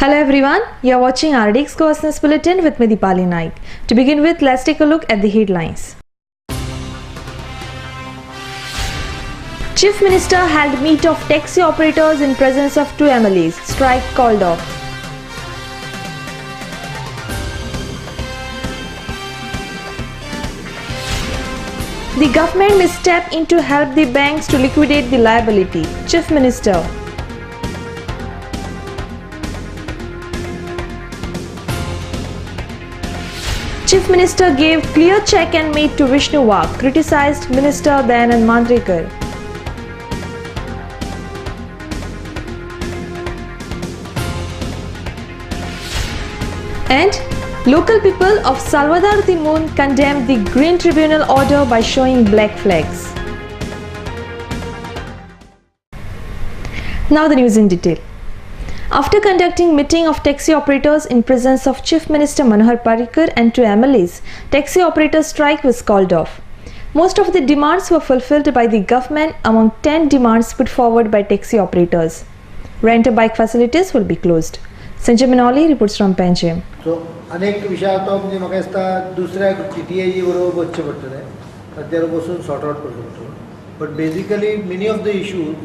Hello everyone, you are watching RDX Business Bulletin with me Deepali Naik. To begin with, let's take a look at the headlines. Chief Minister held meet of taxi operators in presence of two MLAs. Strike called off. The government may step in to help the banks to liquidate the liability. Chief Minister. Chief Minister gave clear check and made to Vishnu Wag, criticized Minister Dayanand Mandrekar. And local people of Salvador Timun condemned the Green Tribunal order by showing black flags. Now the news in detail. After conducting meeting of taxi operators in presence of Chief Minister Manohar Parrikar and two MLAs, taxi operator strike was called off. Most of the demands were fulfilled by the government among 10 demands put forward by taxi operators. Rent-a-bike facilities will be closed. Sanjay Manoli reports from Panjim. So, अनेक विषयाचो म्हणजे म्हाका दिसता दुसऱ्या TTIG बरोबर बसचें पडटलें ताचेर बसून सॉर्ट आउट करचो पडटलो. But basically many of the issues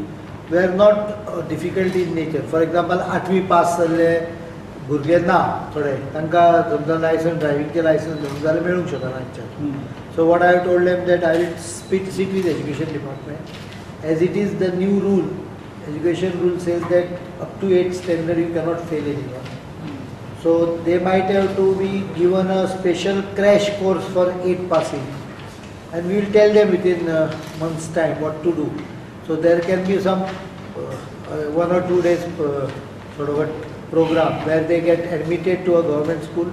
were not difficult in nature. For example, 8वी पास जाल्ले भुरगे ना थोडे तांकां समजा लायसन्स ड्रायव्हिंगचे लायसन्स घेवंक जाल्यार मेळूंक शकना हांगच्यान. So what I have told them that I will sit with education department. As it is the new rule, education rule says that up to 8th standard you cannot fail anyone. So they might have to be given a special crash course for 8 passing, and we will tell them within a month's time what to do. So there can be some 1 or 2 days sort of a program where they get admitted to a government school,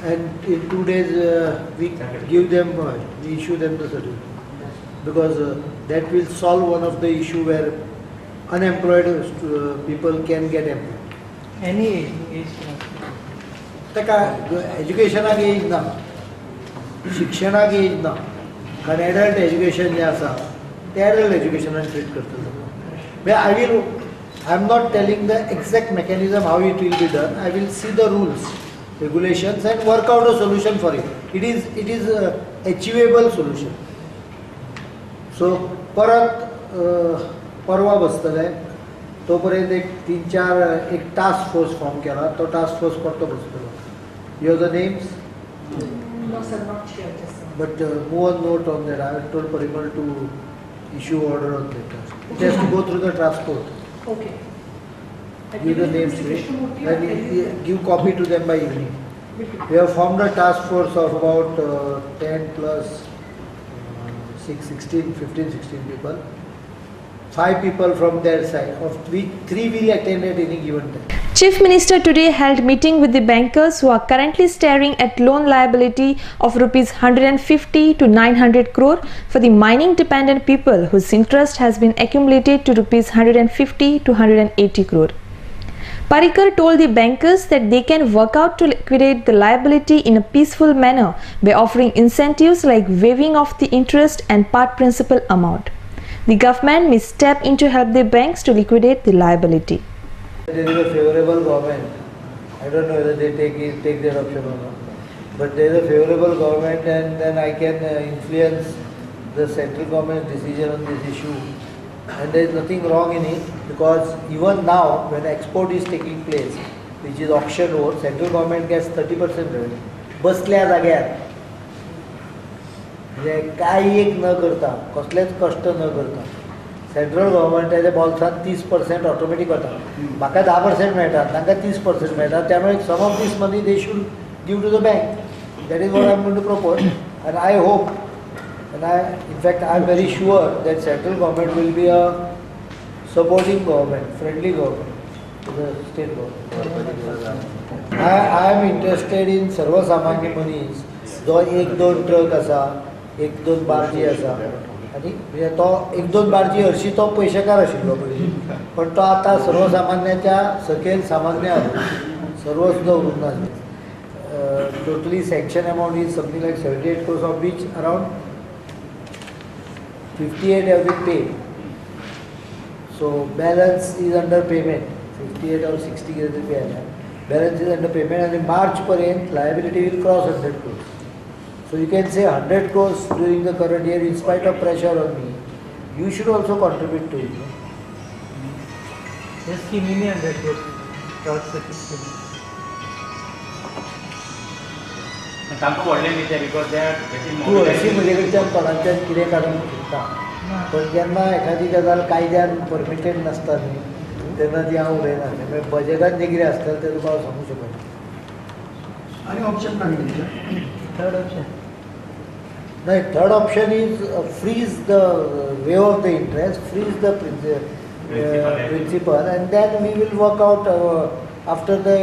and in 2 days we give them, we issue them the certificate, because that will solve one of the issue where unemployed people can get employed. Any age? एज्युकेशनाक age ना, शिक्षणाक age ना, कारण adult education जें आसा तें adult एज्युकेशनान treat करतलो. But I am not telling the exact mechanism how it will be done. I will see the rules, regulations and work out a solution for it. It is a achievable solution. So परत परवा बसतले तोपर्यंत एक 3-4 एक task force form केला. तो task force परतो बसतलो. You have the names? No sir, not sure. But move a note on that. I have told Parimal to issue order on that task. It has to go through the transport. Okay. Give the names, and give copy to them by evening. We have formed a task force of about 10 plus 15, 16 people. 5 people from their side, of which 3 will attend at any given time. Chief Minister today held meeting with the bankers who are currently staring at loan liability of rupees 150 to 900 crore for the mining dependent people whose interest has been accumulated to rupees 150 to 180 crore. Parrikar told the bankers that they can work out to liquidate the liability in a peaceful manner by offering incentives like waiving off the interest and part principal amount. The government may step in to help the banks to liquidate the liability. There is a favorable government. I don't know whether they take that option or not. But there is a favorable government, and then I can influence the central government's decision on this issue. And there is nothing wrong in it, because even now when export is taking place, which is auction over, central government gets 30% revenue. बसल्या जाग्यार म्हणजे काही एक न करता, कसलेच कष्ट न करता, सेंट्रल गव्हर्मेंटाच्या बॉल्सात 30% ऑटोमॅटिक वता. म्हाका 10% मेळटात, तांकां 30% मेळटा. त्यामुळे some of these money they should give to the bank. That is what I am going to propose, and I hope, and in fact I am very sure that central government will be a supporting government, friendly government to the state government. I am interested in सर्वसामान्य मनीस जो 1-2 truck आसा, 1-2 बार्जी आसा, आनी तो 1-2 बार्जी हरशी तो पयशेकार आशिल्लो पयलीं, पण तो आतां सर्वसामान्याच्या सकयल सामान्य सर्वच दवरून ना. Totally sanction amount is something like 78 crores, of which around 58 have been paid. So balance is under payment. 58 or 60 कितें तरी आयल्या. Balance is under payment and in March पर्यंत liability will cross 100 crores. So you can say 100 crores during the current year in spite of pressure on me. You should also contribute to it. No? Just give me 100 crores. Cross the system. तांकां व्हडलें न्ही because they are getting तूं हरशीं म्हजे कडच्यान तोंडाच्यान कितें काडूंक शकता पण जेन्ना एखादी गजाल कायद्यान परमिटेड नासता न्ही तेन्ना ती हांव उलयना मागीर बजेटान जें कितें आसतलें तें तुका हांव सांगूं शकना. आनी ऑप्शन ना Third option. नाही third option is freeze the way of the interest freeze the principal and then we will work out after the.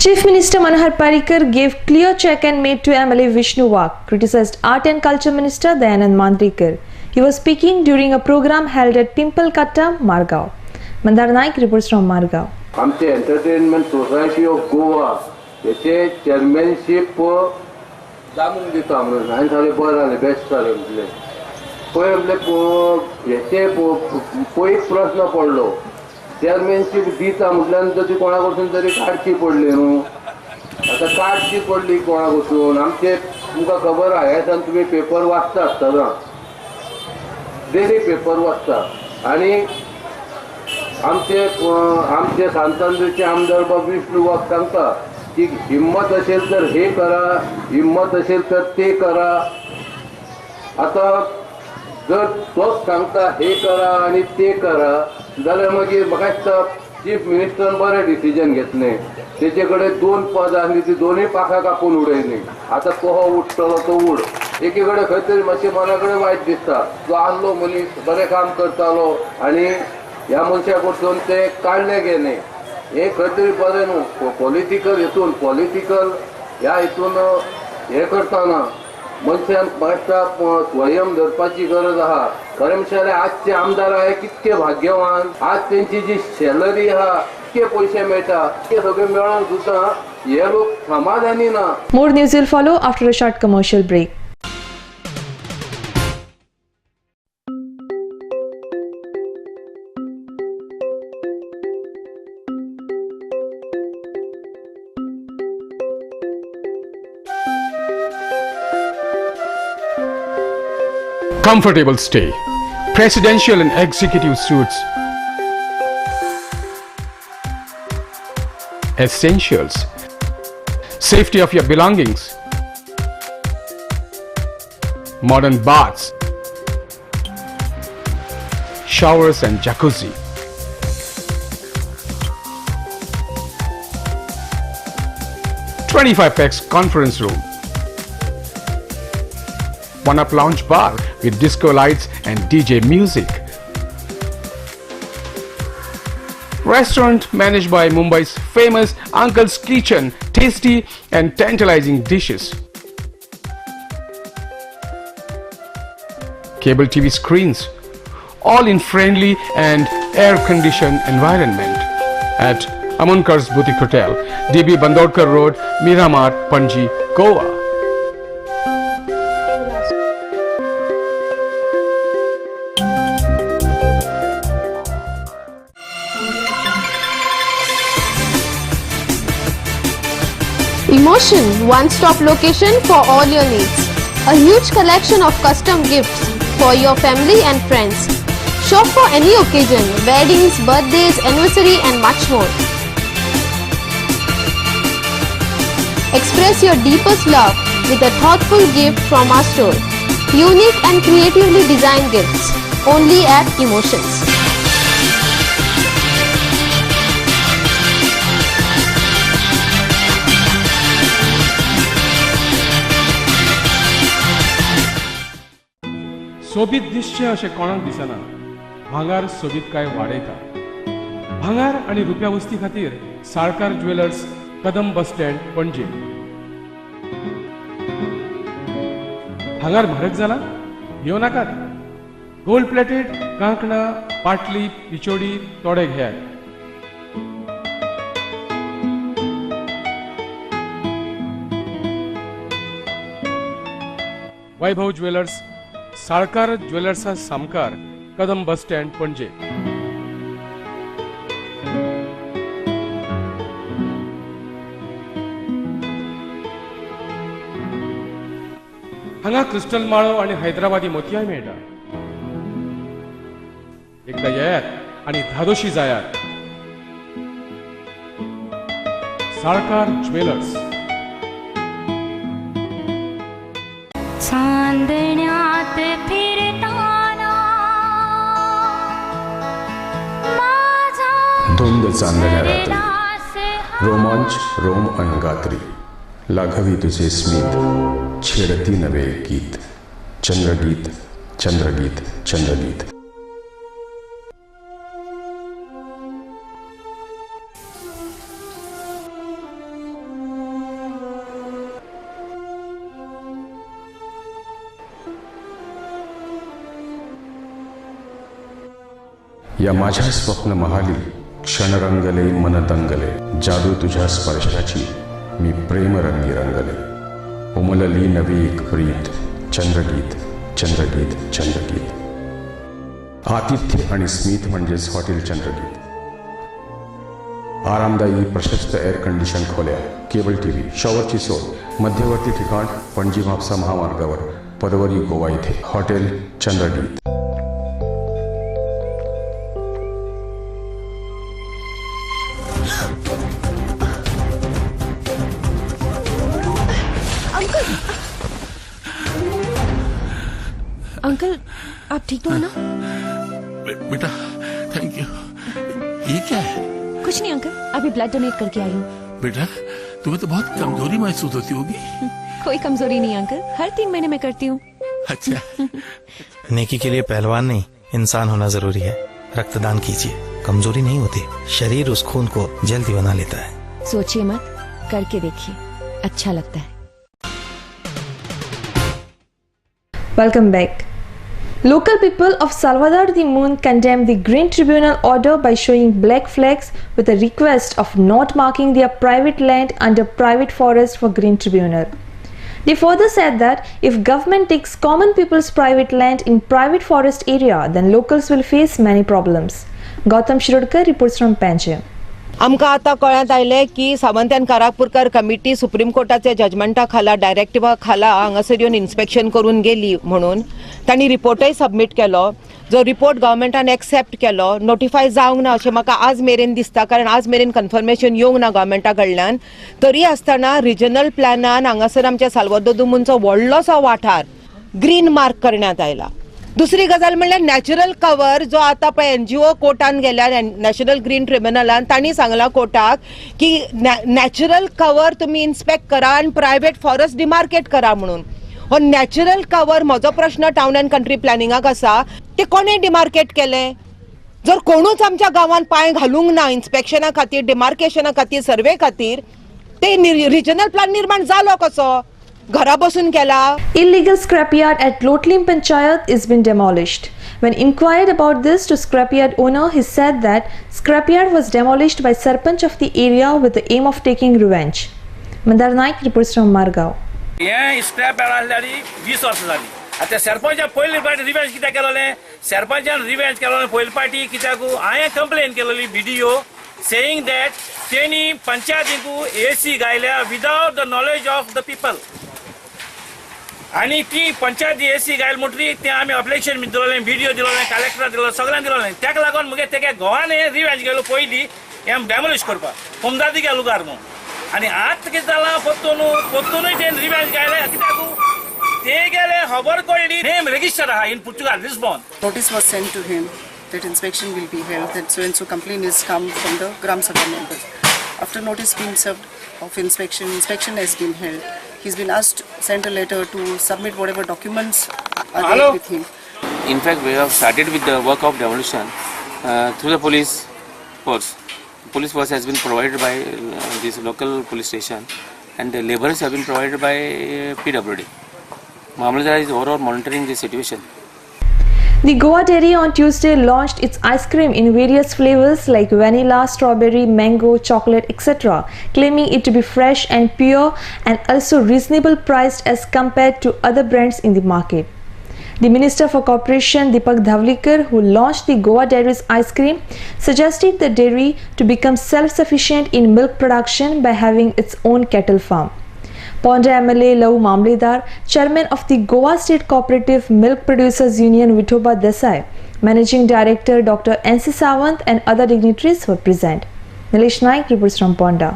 Chief Minister Manohar Parrikar gave clear check and made to MLA Vishnu Wak, criticized Art and Culture Minister Dayanand Mandrikar. He was speaking during a program held at Pimpalkatta, Margao. Mandar Naik reports from Margao. आमचे entertainment society of Goa याचे चेअरमॅनशीप जाणून दिता म्हणून हांवें सांगलें बरें जालें best जालें म्हटलें. पळय आपले हेचे पयस प्रश्न पडलो चेअरमॅनशीप दिता म्हटल्यार ती कोणा कडसून तरी काडची पडली न्हू. आतां काडची पडली कोणा कडसून आमचे तुमकां खबर आहा ह्या दिसान तुमी पेपर वाचता आसतना डेली पेपर वाचता आनी आमचे सांतांद्रीचे आमदार बाब विष्णू वाघ सांगता की हिम्मत असेल तर हे करा हिम्मत असेल तर ते करा. आता जर तोच सांगता हे करा आणि ते करा जाल्यार मागीर म्हाका दिसता चीफ मिनिस्टरान बरें डिसिजन घेतलें. तेचे कडेन 2 पदां आसलीं ती दोनूय पाखां कापून उडयलीं. आतां कहो उठतलो तो उड. एके कडेन खंय तरी मातशें मना कडेन वायट दिसता. जो आसलो मनीस बरें काम करतालो आनी ह्या मनशा कडसून ते काडले गेले. हे खंय तरी बरें न्हू. पॉलिटिकल ह्या हितून हे करतना मनशान मातशा स्वयं धरपाची गरज आहा. खरें म्हणल्यार आजचे आमदार आहाय कितके भाग्यवान. आज तेंची जी सॅलरी आहा कितके पयशे मेळटा ते सगळे मेळोन सुद्दां हे लोक समाधानी ना. More news will follow after a short commercial break. Comfortable stay, presidential and executive suites, essentials, safety of your belongings, modern baths, showers and jacuzzi. $25 conference room, one-up lounge bar with disco lights and DJ music. Restaurant managed by Mumbai's famous Uncle's Kitchen, tasty and tantalizing dishes. Cable TV screens, all in friendly and air-conditioned environment at Amunkar's Boutique Hotel, DB Bandodkar Road, Miramar, Panji, Goa. Emotion, one-stop location for all your needs. A huge collection of custom gifts for your family and friends. Shop for any occasion, weddings, birthdays, anniversary and much more. Express your deepest love with a thoughtful gift from our store. Unique and creatively designed gifts, only at Emotions. सोबीत दिसचे अशें कोणाक दिसना. भांगार सोबीत काय वाडयता. भांगार आनी रुप्या वस्ती खातीर Salkar jewellers, Kadam bus stand, पणजे. भांगार म्हारग जाला? घेव नाकात. गोल्ड प्लेटेड कांकणां, पाटली, पिचोडी तोडे घेयात. वैभव ज्वेलर्स, साळकार ज्वेलर्सा सामकार, कदम बस स्टँड, पणजे. हांगा क्रिस्टल माळो आणि हैदराबादी मोतियाय मेळटा. एकदा येयात आणि धादोशी जायात. साळकार ज्वेलर्स. चांदण्यात फिरताना माझा धुंद चांदण्या रात्री रोमांच रोम अंगात्री लाघवी तुझे स्मित छेडती नवे गीत चंद्रगीत चंद्रगीत चंद्रगीत. या माझ्या स्वप्न महाली क्षण रंगले मन तंगले जादू तुझ्या स्पर्शाची मी प्रेम रंगी रंगले. उमलली नवी एक प्रीत चंद्रगीत चंद्रगीत चंद्रगीत. आतिथ्य आणि स्मित म्हणजेच हॉटेल चंद्रगीत. आरामदायी प्रशस्त एअर कंडिशन खोल्या, केबल टीव्ही, शॉवरची सोय, मध्यवर्ती ठिकाण पणजी म्हापसा महामार्गावर परवरी गोवा इथे हॉटेल चंद्रगीत. अंकल आप ठीक तो है ना? बेटा थैंक यू. ये क्या है? कुछ नहीं अंकल, अभी ब्लड डोनेट करके आई हूँ. बेटा तुम्हें तो बहुत कमजोरी महसूस होती होगी. कोई कमजोरी नहीं अंकल, हर 3 महीने में करती हूँ. अच्छा. नेकी के लिए पहलवान नहीं इंसान होना जरूरी है. रक्तदान कीजिए, कमजोरी नहीं होती, शरीर उस खून को जल्दी बना लेता है. सोचिए मत, करके देखिए, अच्छा लगता है. Welcome back. Local people of Salvador de Moon condemned the Green Tribunal order by showing black flags with a request of not marking their private land under private forest for Green Tribunal. They further said that if government takes common people's private land in private forest area, then locals will face many problems. Gautam Shirodkar reports from Panjim. आमकां आतां कळ्यांत आयलें की Sawant end Karapurkar committee supreme कोर्टाचे जजमेंटा खाला डायरेक्टिवा खाला हांगासर येवन inspection करून गेली म्हणून तांणी रिपोर्टय सबमीट केलो. जो रिपोर्ट गव्हर्मेंटान एक्सेप्ट केलो, नोटिफाय जावंक ना अशें म्हाका आज मेरेन दिसता, कारण आज मेरेन कन्फर्मेशन येवंक ना गव्हर्मेंटा कडल्यान. तरी आसतना रिजनल प्लॅनान हांगासर आमच्या साल्वादोर दे मुनचो व्हडलोसो वाठार ग्रीन मार्क करण्यात आयला. दुसरी गजाल म्हणल्यार नॅचरल कवर जो आता पळय NGO कोर्टान गेल्यार नॅशनल ग्रीन ट्रिब्युनलान तांणी सांगला कोर्टाक की नॅचरल कवर तुमी इन्स्पेक्ट करा आनी प्रायवेट फॉरेस्ट डिमार्केट करा म्हणून. हो नॅचरल कवर म्हजो प्रश्न टावन अँड कंट्री प्लॅनिंगाक आसा, ते कोणे डिमार्केट केले? जर कोणूच आमच्या गांवांत पांय घालूंक ना इन्स्पेक्शना खातीर, डिमार्केशना खातीर, सर्वे खातीर, ते रिजनल प्लॅन निर्माण जालो कसो? घरा बसून केला. Illegal scrapyard at Lotlim Panchayat is been demolished. When inquired about this to scrapyard owner, he said that scrapyard was demolished by Sarpanch of the area with the aim of taking revenge. Mandar Naik reports from Margao. हे scrap yard 20 वर्सां जाली. आतां सरपंचा पयली party revenge कित्याक केलोलें? सरपंचान revenge केलोलें पयली party कित्याक हांवें complain केलोली BDO saying that तेणी पंचायतींक AC घायल्या without the knowledge of the people. आणि ती पंचायत AC घायल म्हणटरी ते आमी अप्लिकेशन दिलोलें, BDO दिलोलें, कलेक्टर दिलो, सगळ्यांक दिलोलें. ताका लागून मुगे तेगे गोवान रिवेंज गेलो पयली हें डेमोलिश करपाक पोमदादी गेलो गार न्हू. आनी आतां कितें जालां पोत्तूनय तें रिवेंज घायलें कित्याक ते गेले खबर कळ्ळी नेम रेजिस्टर आहा in Portugal Lisbon. Notice was sent to him that inspection will be held, that so and so complaint is come from the Gram Sabha members. After notice being served of inspection has been held. He's been asked, sent a letter to submit whatever documents are there with him. In fact, we have started with the work of demolition through the police force. Police force has been provided by this local police station, and the laborers have been provided by PWD. Mamladar is overall monitoring the situation. The Goa Dairy on Tuesday launched its ice cream in various flavors like vanilla, strawberry, mango, chocolate, etc., claiming it to be fresh and pure and also reasonable priced as compared to other brands in the market. The Minister for Corporation Deepak Dhavlikar, who launched the Goa Dairy's ice cream, suggested the dairy to become self-sufficient in milk production by having its own cattle farm. Ponda MLA Lou Mamledar, Chairman of the Goa State Cooperative Milk Producers Union Vithoba Desai, Managing Director Dr. N.C. Sawant and other dignitaries were present. Nilesh Naik reports from Ponda.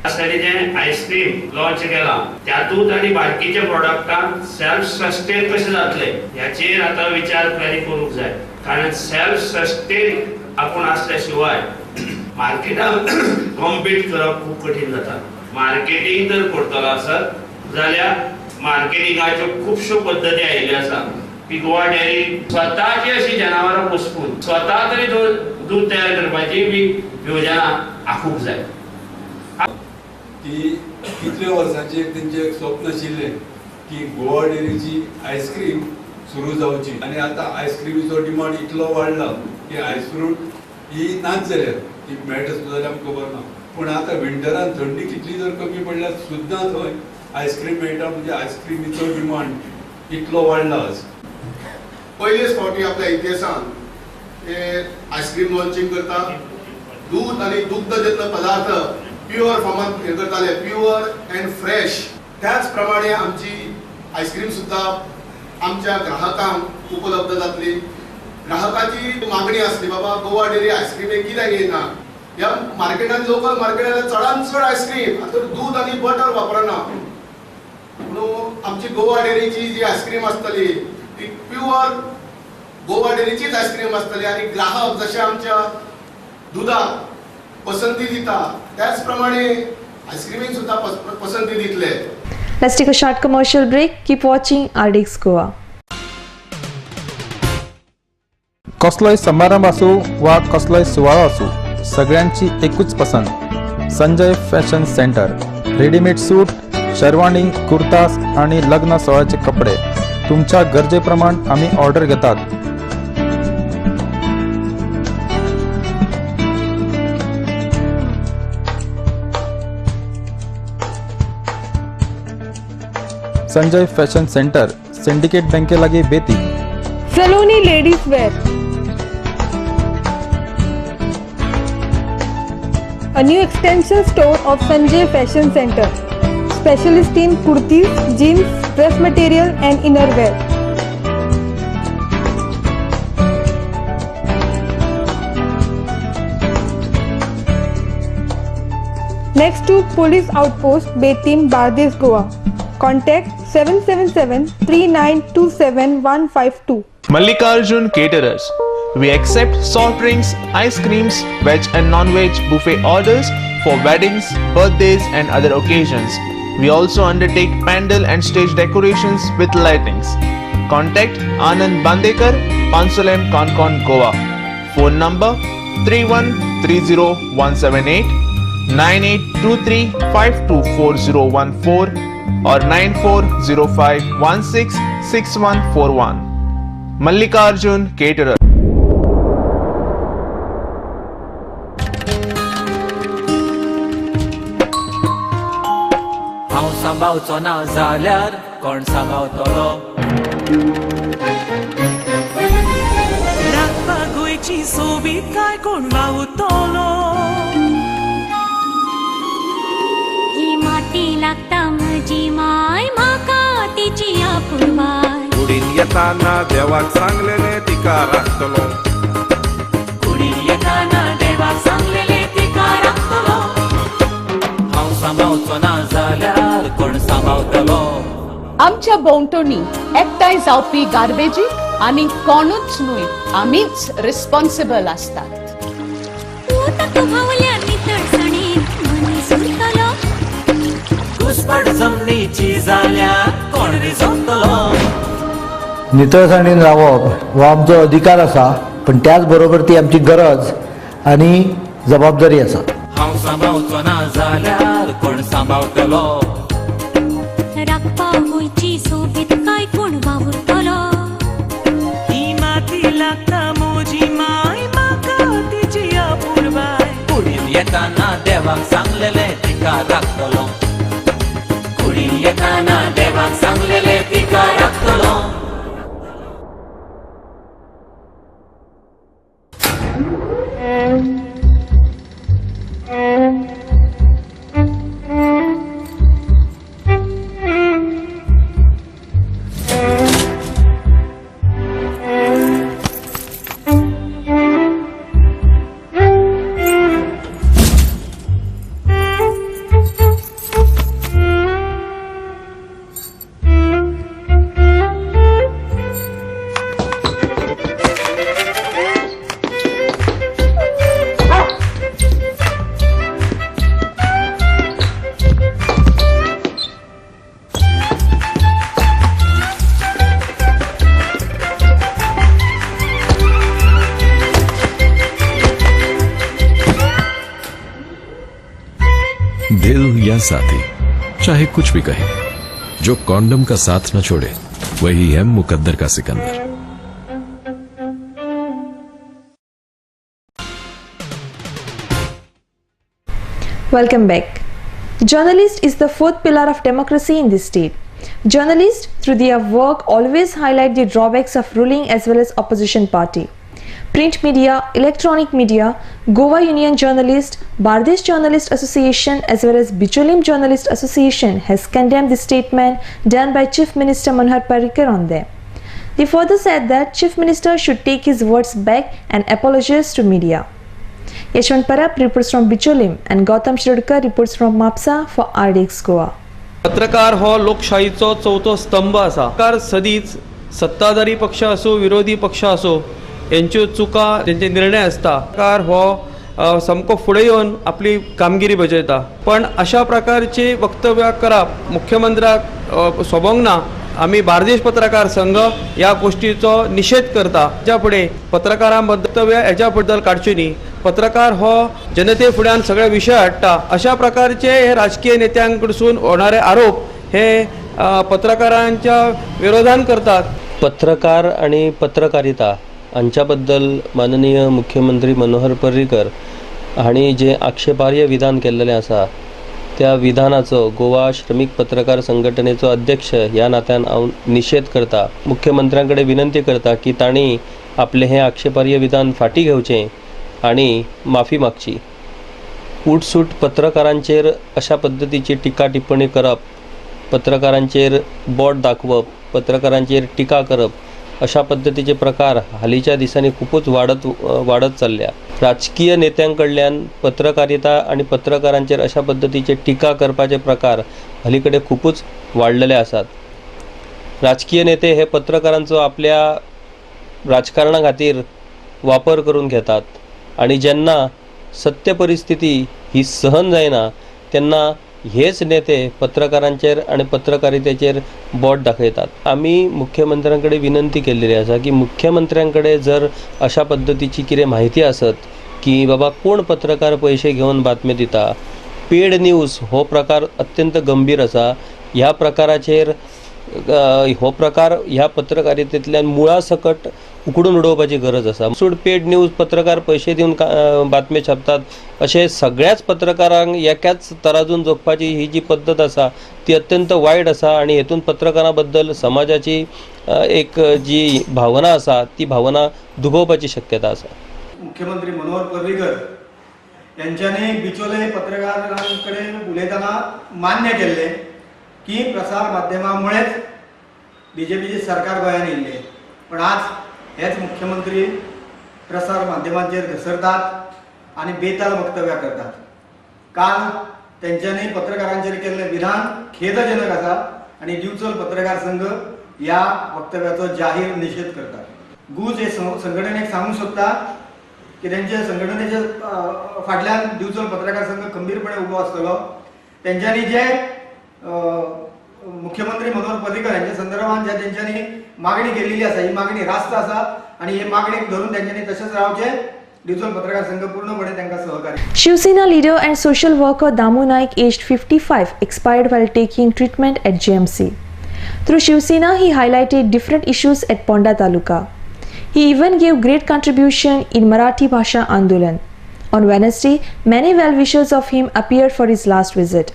Ice cream launch केला त्यातून आणि बाकीच्या प्रोडक्टांक self sustain कशें जातले ह्याचेर आता विचार planning करूंक जाय कारण सेल्फ सस्टेन आपूण असल्या शिवाय मार्केटात कॉम्पीट करप खूप कठीण जाता मार्केटिंग जर करतलो आसत जाल्यार मार्केटिंगाच्यो खुबश्यो पद्दती आयिल्ल्यो आसा की गोवा डेअरी स्वताची अशी जनावरां पोसपून स्वता तरी दूध तयार करपाची योजना आखूंक जाय की कितल्या वर्सांचे तेंचे एक स्वप्न आशिल्लें की गोवा डेअरीची आईस्क्रीम सुरू जावची आनी आतां आईस्क्रीमीचो डिमांड इतलो वाडला की आईस्क्रीम ही नाच जाल्यार ती मेळटा सुद्दां जाल्यार आमकां खबर ना पूण आतां विंटरान थंडी कितली जर कमी पडल्यार सुद्दां थंय आईस्क्रीम मेळटा म्हणजे आईस्क्रीमीचो डिमांड इतलो वाडला आज पयलेच फावटी आपल्या इतिहासान आईस्क्रीम लॉन्चिंग करता दूध आनी दुग्धजन्य पदार्थ प्युअर फॉर्मात हे करताले प्युअर अँड फ्रेश त्याच प्रमाणे आमची आईस्क्रीम सुद्धा आमच्या ग्राहकांक उपलब्ध जातली ग्राहकाची मागणी असली बाबा गोवा डेअरी आईस्क्रीम कित्याक येना ह्या मार्केटात लोकल मार्केटात चडांत चड आईस्क्रीम आता दूध आणि बटर वापरना म्हणून आमची गोवा डेअरीची जी आईस्क्रीम असतली ती प्युअर गोवा डेअरीचीच आईस्क्रीम असतली आणि ग्राहक जसे आमच्या दुधाक पसंती दिता त्याचप्रमाणे आईस्क्रीमिंग सुद्धा पसंती दितले. Let's take a short commercial break. Keep watching RDX Goa. कसलोय समारंभ असो वा कसलोय सुवाळो असो सगळ्यांची एकूच पसंत Sanjay fashion centre readymade suit sherwani kurtas आणि लग्न सोहळ्याचे कपडे तुमच्या गरजेप्रमाणे आम्ही ऑर्डर घेतात. Sanjay fashion centre syndicate bank के लगे Betim. Saloni ladies wear, a new extension store of Sanjay Fashion Center, specialist in kurtis, jeans, dress material and innerwear. Next to Police Outpost, Betim, Bardes, Goa. Contact 777-3927-152. Mallikarjun Caterers. We accept soft drinks, ice creams, veg and non-veg buffet orders for weddings, birthdays and other occasions. We also undertake pandal and stage decorations with lightings. Contact Anand Bandekar, Pansulem, Concon, Goa. Phone number 3130-178, 9823524014 or 9405166141. Mallikarjun Caterer. हांव सांबाळचो ना जाल्यार कोण सांबाळतलो राखपाक गोंयची सोबीत काय कोण वावुरतलो ही माती लागता म्हजी माय म्हाका तिची आपुरबाय कुडीन येताना देवाक सांगलेले तिका राखतलो कुडीन येताना देवाक सांगलेले तिका राखतलो हांव सांबाळचो ना जाल्यार कोण सांबाळतलो आमच्या भोंवतणी एकठांय जावपी गार्बेजी आनी कोणूच न्हय आमीच रिस्पॉन्सिबल आसतात. घुसपट जमनीची जाल्यार कोण रिजवतलो नितळसाणीन रावप हो आमचो अधिकार आसा पण त्याच बरोबर ती आमची गरज आणि जबाबदारी आसा. हांव सांबाळचो ना जाल्यार कोण सांबाळतलो राखपा गोंयची सोबीत काय कोण वावुरतलो ही माती लागता म्हजी माय म्हाका तिची आपुरबाय कुडीन येताना देवाक सांगलेले तिका राखतलो कुडीन येताना देवाक सांगलेले तिका राखतलो दिल या साथी, चाहे कुछ भी कहे, जो कॉन्डम का साथ न छोड़े वही है मुकद्दर का Sikandar. Welcome back. Journalist is the fourth pillar of democracy in this state. Journalists, through their work, always highlight the drawbacks of ruling as well as opposition party. Print media, electronic media, Goa Union Journalist, Bardesh Journalist Association as well as Bicholim Journalist Association has condemned the statement done by Chief Minister Manohar Parrikar on them. They further said that Chief Minister should take his words back and apologize to media. Yashwant Parab reports from Bicholim and Gautam Shridkar reports from Mapsa for RDX Goa. पत्रकार हो लोकशाहीचो चौथो स्तंभ आसा. पत्रकार सदीच सत्ताधारी पक्ष असो विरोधी पक्ष असो यांच्यो चुका त्यांचे निर्णय असता. पत्रकार हो समको फुडें येवन आपली कामगिरी बजयता. पण अशा प्रकारची वक्तव्य करप मुख्यमंत्र्याक सोबोंक ना. आम्ही बार्देश पत्रकार संघ या गोष्टीचो निषेध करता. हाच्या फुडें पत्रकारांबद्दल वक्तव्य हेच्या बद्दल काडची न्ही. पत्रकार हो जनते फुड्यान सगळे विषय हाडटा. अशा प्रकारचे हे राजकीय नेत्यांकडसून होणारे आरोप हे पत्रकारांच्या विरोधान करतात. पत्रकार आणि पत्रकारिता हांच्याबद्दल माननीय मुख्यमंत्री मनोहर पर्रीकर हांणी जे आक्षेपार्ह विधान केल्लेलें आसा त्या विधानाचो गोवा श्रमिक पत्रकार संघटनेचो अध्यक्ष ह्या नात्यान हांव निषेध करता. मुख्यमंत्र्यां कडेन विनंती करता की तांणी आपले हे आक्षेपार्ह विधान फाटी घेवचें आणि माफी मागची. उठसूट पत्रकारांचेर अशा पद्धतीची टिका टिप्पणी करप, पत्रकारांचेर बोट दाखवप, पत्रकारांचेर टिका करप अशा पद्धतीचे प्रकार हालींच्या दिसांनी खूपच वाढत चालल्या. राजकीय नेत्यांकडल्यान पत्रकारिता आणि पत्रकारांचेर अशा पद्धतीचे टिका करपाचे प्रकार हालीकडे खूपच वाढलेले आसात. राजकीय नेते हे पत्रकारांचो आपल्या राजकारणा खातीर वापर करून घेतात आणि जेन्ना सत्य परिस्थिती ही सहन जायना तेन्ना हेच नेते पत्रकारांचेर आणि पत्रकारितेचेर बोट दाखयतात. आम्ही मुख्यमंत्र्यांकडे विनंती केलेली आसा की मुख्यमंत्र्यांकडे जर अशा पद्धतीची कितें माहिती आसत की बाबा कोण पत्रकार पैसे घेवन बातमी दिता, पेड न्यूज हो प्रकार अत्यंत गंभीर आसा. ह्या प्रकाराचेर हो प्रकार ह्या पत्रकारितेंतल्यान मुळा सकट उकडून उडोवपाची गरज आसा. सूड पेड न्यूज पत्रकार पैसे दिवन बातम्यो छापतात अशें सगळ्याच पत्रकारांक एकाच तराजून जगपाची ही जी पद्दत आसा ती अत्यंत वायट आसा आणि हेतून पत्रकारां बद्दल समाजाची एक जी भावना आसा ती भावना दुखोवपाची शक्यता आसा. मुख्यमंत्री मनोहर पर्रीकर यांच्यानी बिचोले पत्रकारांकडे उलयतना मान्य केले की प्रसार माध्यमामुळेच बीजेपीचे सरकार गोंयांत येयले. पण आज हेच मुख्यमंत्री प्रसार माध्यमांचेर घसरतात आणि बेताल वक्तव्य करतात. काल त्यांच्यानी पत्रकारांचेर केल्लें विधान खेदजनक आसा आणि दिवचल पत्रकार संघ ह्या वक्तव्याचो जाहीर निषेध करतात. गुज हे संघटनेक सांगूंक सोदता की त्यांच्या संघटनेच्या फाटल्यान दिवचल पत्रकार संघ खंबीरपणे उबो आसतलो. त्यांच्यानी जे मुख्यमंत्री मनोहर पर्रीकर यांच्या संदर्भात ज्या त्यांच्यानी मागणी केलेली आसा ही मागणी रास्त आसा आणि ही मागणीक धरून त्यांच्यानी तसेच रावचे. दिवचल पत्रकार संघ पूर्णपणे त्यांना सहकार्य. Shivsena leader and social worker Damu Naik, aged 55, expired while taking treatment at GMC. Through Shivsena, he highlighted different issues at Ponda Taluka. He even gave great contribution in Marathi Bhasha Andolan. On Wednesday, many well-wishers of him appeared for his last visit.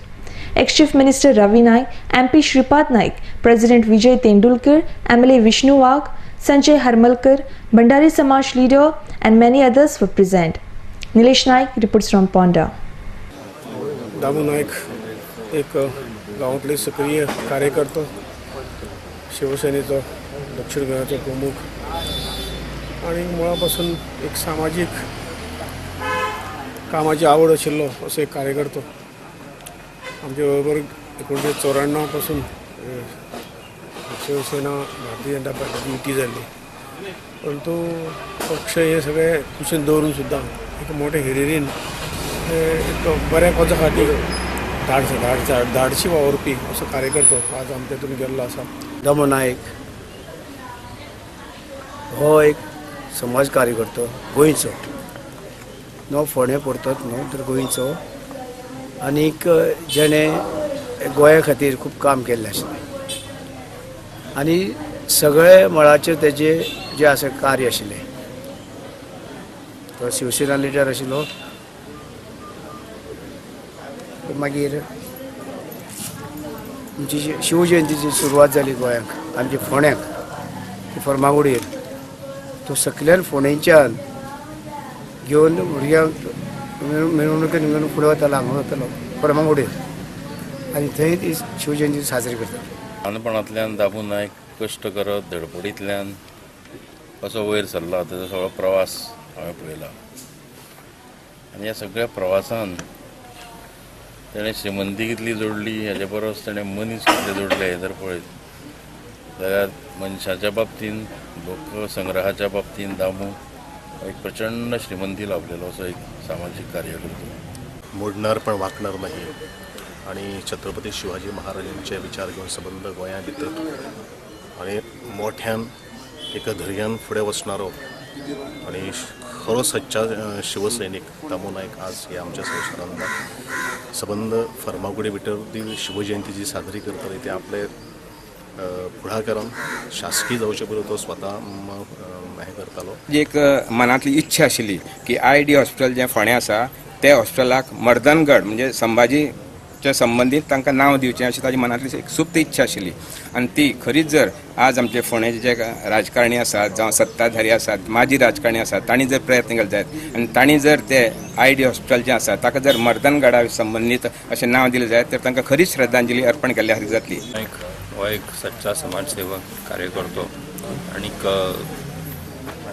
Ex-Chief Minister Ravi Naik, MP Shripad Naik, President Vijay Tendulkar, MLA Vishnu Wagh, Sanjay Harmalkar, Bandari Samaj leader and many others were present. Nilesh Naik reports from Ponda. Damu Naik एक गावातले सक्रिय कार्यकर्तो, शिवसेनेचा दक्षिण गोंयचो प्रमुख आणि मुळापासून एक सामाजिक कामाची आवड आशिल्लो असो एक कार्यकर्तो. आमच्या बरोबर 1994 पासून शिवसेना भारतीय जनता पार्टी युती जाली. परंतु पक्ष हे सगळे कुशीन दवरून सुद्दां एक मोठे हिरिरीन एक बऱ्या पदा खातीर धाडशी वावरपी असो कार्यकर्तो आज आमच्या हातून गेल्लो आसा. दामू नायक हो एक समाज कार्यकर्तो गोंयचो, नो फोंड्या परतत न्हू तर गोंयचो आनीक जेणे गोंया खातीर खूब काम केल्लें आशिल्लें आनी सगळे मळाचेर तेजे जे आसा कार्य आशिल्लें. तो शिवसेना लिडर आशिल्लो. मागीर आमची शिवजयंतीची सुरवात जाली गोंयांक आमच्या फोंड्यांक फर्मागुडयेर. तो सकल्यान फोंडेच्यान घेवन भुरग्यांक मिरवणुकेन घेवन फुडें वतालो हांगा वतालो फर्मागुडयेर आनी थंय ती शिवजयंती साजरी करताले. ल्हानपणांतल्यान दामू नायक कश्ट करत धडपडींतल्यान कसो वयर सरला ताचो सगळो प्रवास हांवें पळयला. आनी ह्या सगळ्या प्रवासान ताणें श्रीमंती कितली जोडली हेजे परस ताणें मनीस कितले जोडले हे जर पळयत जाल्यार मनशाच्या बाबतीन लोकसंग्रहाच्या बाबतीन दामू एक प्रचंड श्रीमंती लाभलेलो असो एक सामाजीक कार्यकर्तो. मोडणार पण वाकणार नाही आणि छत्रपती शिवाजी महाराजांचे विचार घेवन संबंध गोंया भितर आणि मोठ्यान एका धैर्यान फुडें वचणारो आणि खरो सच्चा शिवसैनीक दामू नायक आज हे आमच्या संवसारांत संबंध फर्मागुडी भितर ती शिवजयंती जी साजरी करतले ते आपले फुडाकारान शासकीय जावचे पयलीं तो स्वता हें करतालो. एक मनांतली इच्छा आशिल्ली की IID हॉस्पिटल जें फोंड्या आसा त्या हॉस्पिटलाक मर्दनगड म्हणजे संभाजीच्या संबंदीत तांकां नांव दिवचें अशी ताची मनांतली एक सुप्त इच्छा आशिल्ली आनी ती खरीच जर आज आमचे फोंड्याचे जे राजकारणी आसात जावं सत्ताधारी आसात माजी राजकारणी आसात तांणी जर प्रयत्न केले जायत आनी तांणी जर ते IID हॉस्पिटल जें आसा ताका जर मर्दनगडा संबंदीत अशें नांव दिलें जायत तर तांकां खरीच श्रद्धांजली अर्पण केल्ल्या सारकी जातली. हो एक सच्चा समाजसेवक कार्यकर्तो आनीक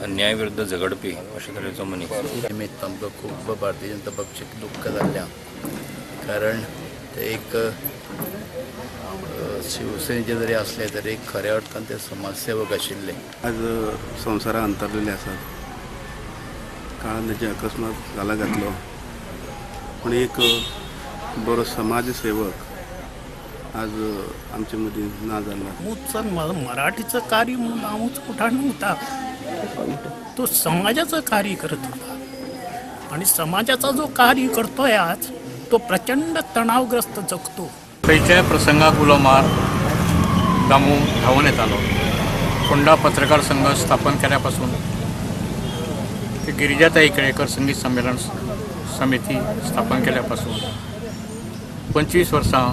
अन्याय विरुद्ध झगडपी अशे तरेचो मनीस. निमित्त आमकां खूब भारतीय जनता पक्षाक दुख्ख जाल्लें कारण ते एक शिवसेनेचे जरी असले तरी खऱ्या अर्थान ते समाजसेवक आशिल्ले. आज संवसारांत अंतरलेले आसात. काळान तेजे अकस्मात जाला घातलो पण एक बरो समाजसेवक आज आमचे मदीं ना जाल्ला. मराठीचं कार्य म्हणून नावच कुठं नव्हता. तो समाजाचं कार्य करत होता आणि समाजाचा जो कार्य करतोय आज तो प्रचंड तणावग्रस्त जगतो. खंयच्याय प्रसंगाक उलो मार दामू धांवून येतालो. फोंडा पत्रकार संघ स्थापन केल्यापासून ते गिरिजाताई केळेकर संगीत संमेलन समिती स्थापन केल्यापासून 25 वर्सां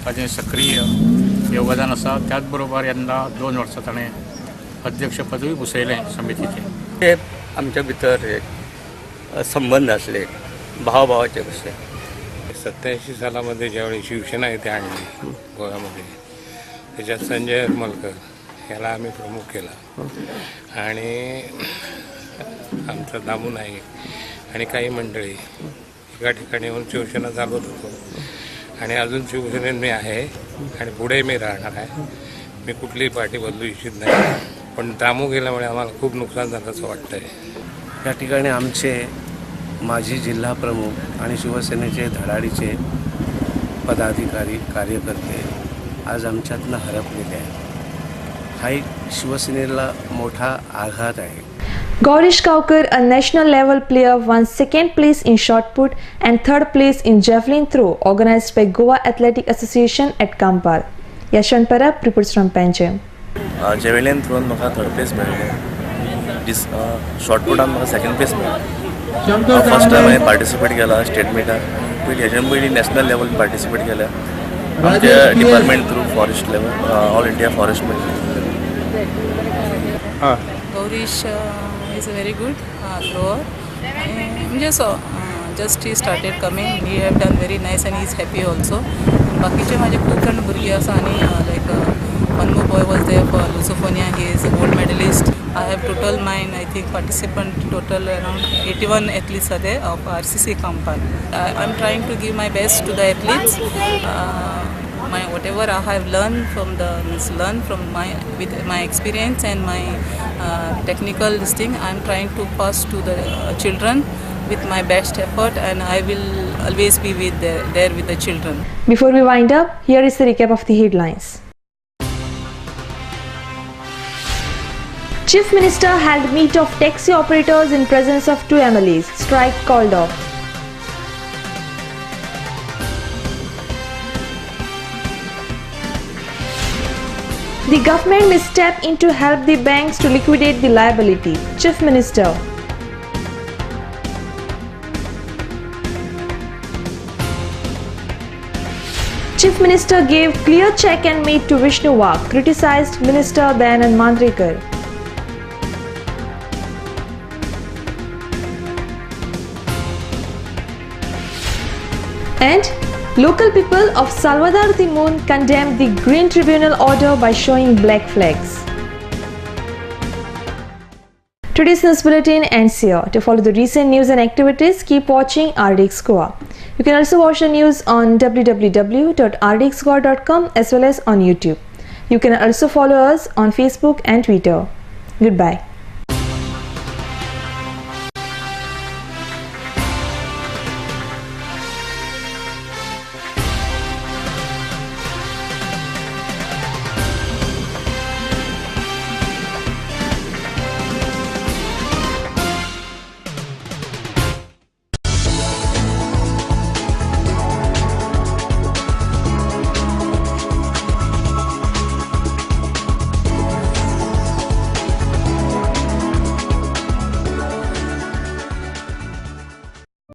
ताजें सक्रीय योगदान आसा. त्याच बरोबर यंदा 2 वर्सां ताणें अध्यक्षपदूय भुसयलें समितीचें. ते आमच्या भितर एक संबंध आसले भावाचे कशे. 87 सालामध्ये ज्यावेळी शिवसेना इथे आणली गोव्यामध्ये त्याच्यात संजय मलकर याला आम्ही प्रमुख केला आणि आमचा दामू नाईक आणि काही मंडळी एका ठिकाणी येऊन शिवसेना चालवत होतो आणि अजून शिवसेनेत मी आहे आणि पुढे मी राहणार आहे. मी कुठलीही पार्टी बदलू इच्छित नाही पण दामू गेल्यामुळे आम्हाला खूप नुकसान झालं असं वाटतं आहे. या ठिकाणी आमचे माजी जिल्हा प्रमुख आणि शिवसेनेचे धडाडीचे पदाधिकारी कार्यकर्ते आज आमच्यातनं हरपलेले आहेत. हा एक शिवसेनेला मोठा आघात आहे. Gaurish Kaukar, a national level player, won 2nd place in shot put and 3rd place in javelin throw organized by Goa Athletic Association at Kampar. Yashwant Parab reports from Panjim. Javelin thrown म्हाका 3rd place मेळ्ळें. Short Bhutan म्हाका 2nd place मेळ्ळें. First time हांवें participate केला state मिटाक. पयलीं हेज्या पयलीं national level participate केल्या आमच्या department through forest level all India forest Gaurish is a very good thrower. Just he started coming. He have done very nice and he is happy also. बाकीचे माझे खूप जण भुरगे आसा आणि like Manmu boy was there for Lusofonia. He is a gold medalist. I have total mine. I think participant total around 81 athletes are there of RCC Kampar. I'm trying to give my best to the athletes. Whatever I have learned from my experience and my technical thing, I'm trying to pass to the children with my best effort, and I will always be there with the children. Before we wind up, here is the recap of the headlines. Chief Minister held meet of taxi operators in presence of 2 MLAs. Strike called off. The government may step in to help the banks to liquidate the liability. Chief Minister. Chief Minister gave clear check and made to Vishnu Wag, criticized Minister Dayanand Mandrekar. And local people of Salvador de Moon condemned the Green Tribunal order by showing black flags. Today's news bulletin ends here. To follow the recent news and activities, keep watching RDX Goa. You can also watch the news on www.rdxgoa.com as well as on YouTube. You can also follow us on Facebook and Twitter. Goodbye.